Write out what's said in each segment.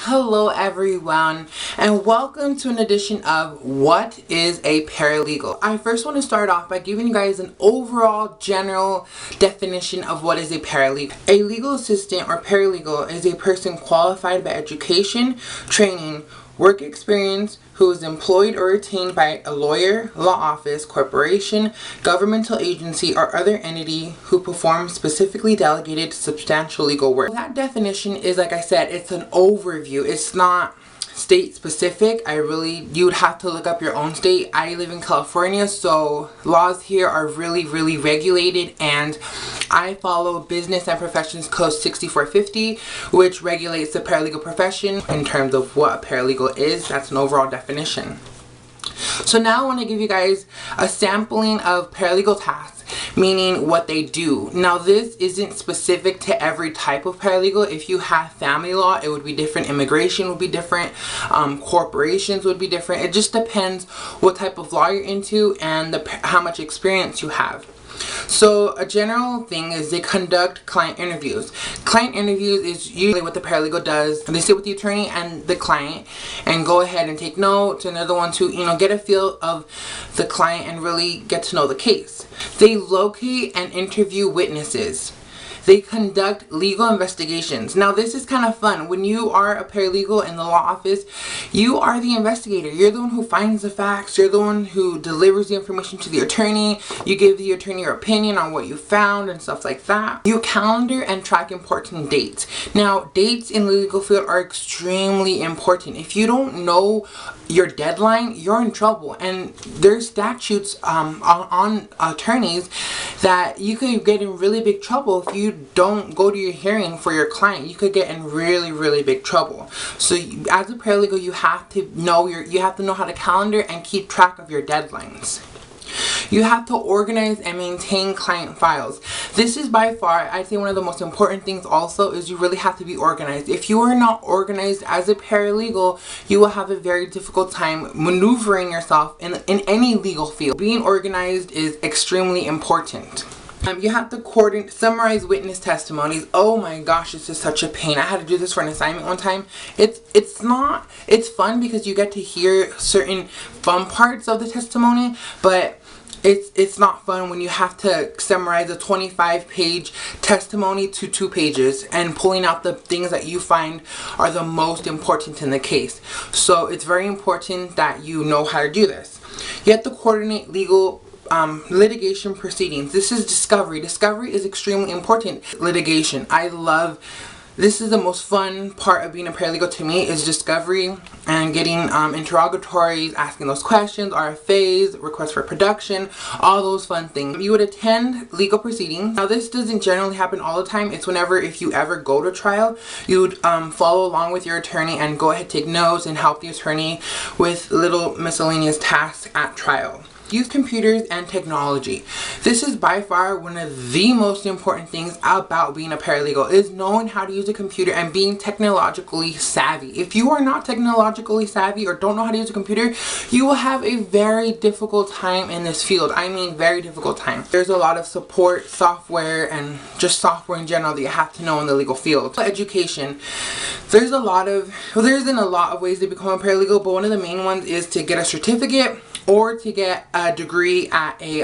Hello everyone, and welcome to an edition of What is a Paralegal? I first want to start off by giving you guys an overall general definition of what is a paralegal. A legal assistant or paralegal is a person qualified by education, training, work experience, who is employed or retained by a lawyer, law office, corporation, governmental agency, or other entity who performs specifically delegated substantial legal work. That definition is, like I said, it's an overview. It's not state specific. You would have to look up your own state. I live in California, so laws here are really regulated, and I follow Business and Professions Code 6450, which regulates the paralegal profession in terms of what a paralegal is. That's an overall definition. So now I want to give you guys a sampling of paralegal tasks, meaning what they do. Now this isn't specific to every type of paralegal. If you have family law, it would be different. Immigration would be different. Corporations would be different. It just depends what type of law you're into and how much experience you have. So a general thing is they conduct client interviews. Client interviews is usually what the paralegal does. They sit with the attorney and the client and go ahead and take notes, and they're the ones who, get a feel of the client and really get to know the case. They locate and interview witnesses. They conduct legal investigations. Now this is kind of fun. When you are a paralegal in the law office, you are the investigator. You're the one who finds the facts. You're the one who delivers the information to the attorney. You give the attorney your opinion on what you found and stuff like that. You calendar and track important dates. Now dates in the legal field are extremely important. If you don't know your deadline, you're in trouble, and there's statutes on attorneys that you could get in really big trouble if you don't go to your hearing for your client. You could get in really big trouble. So as a paralegal, you have to know how to calendar and keep track of your deadlines. You have to organize and maintain client files. This is by far, I'd say, one of the most important things also is you really have to be organized. If you are not organized as a paralegal, you will have a very difficult time maneuvering yourself in any legal field. Being organized is extremely important. You have to summarize witness testimonies. Oh my gosh, this is such a pain. I had to do this for an assignment one time. It's fun because you get to hear certain fun parts of the testimony, but it's not fun when you have to summarize a 25-page testimony to 2 pages and pulling out the things that you find are the most important in the case. So it's very important that you know how to do this. You have to coordinate legal litigation proceedings. This is discovery. Discovery is extremely important. Litigation. This is the most fun part of being a paralegal to me, is discovery and getting interrogatories, asking those questions, RFAs, requests for production, all those fun things. You would attend legal proceedings. Now this doesn't generally happen all the time. It's if you ever go to trial, you would follow along with your attorney and go ahead, take notes, and help the attorney with little miscellaneous tasks at trial. Use computers and technology. This is by far one of the most important things about being a paralegal, is knowing how to use a computer and being technologically savvy. If you are not technologically savvy or don't know how to use a computer, you will have a very difficult time in this field. I mean, very difficult time. There's a lot of support software and just software in general that you have to know in the legal field. Education. There isn't a lot of ways to become a paralegal, but one of the main ones is to get a certificate or to get a degree at a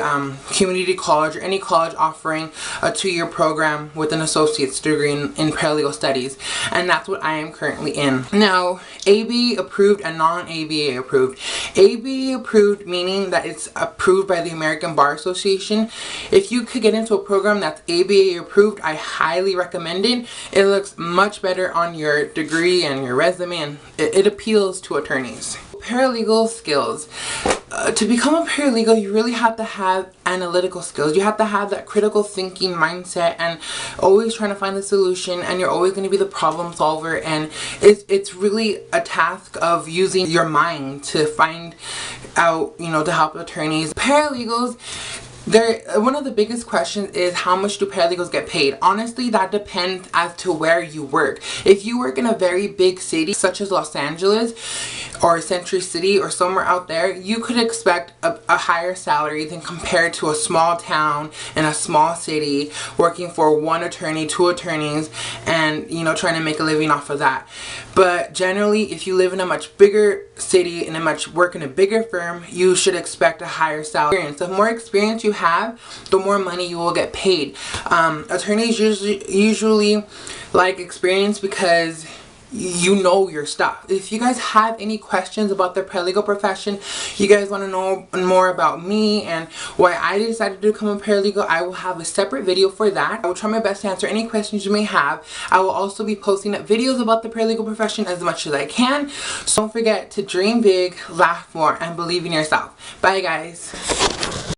community college or any college offering a 2-year program with an associate's degree in paralegal studies, and that's what I am currently in. Now, ABA approved and non-ABA approved. ABA approved meaning that it's approved by the American Bar Association. If you could get into a program that's ABA approved, I highly recommend it. It looks much better on your degree and your resume, and it appeals to attorneys. Paralegal skills. To become a paralegal, you really have to have analytical skills. You have to have that critical thinking mindset and always trying to find the solution, and you're always going to be the problem solver, and it's really a task of using your mind to find out, to help attorneys. Paralegals, One of the biggest questions is, how much do paralegals get paid? Honestly, that depends as to where you work. If you work in a very big city such as Los Angeles or Century City or somewhere out there, you could expect a higher salary than compared to a small town in a small city working for one attorney, two attorneys, and trying to make a living off of that. But generally, if you live in a much bigger city and work in a bigger firm, you should expect a higher salary. The more experience you have, the more money you will get paid. Attorneys usually like experience because you know your stuff. If you guys have any questions about the paralegal profession, you guys want to know more about me and why I decided to become a paralegal, I will have a separate video for that. I will try my best to answer any questions you may have. I will also be posting up videos about the paralegal profession as much as I can. So don't forget to dream big, laugh more, and believe in yourself. Bye guys.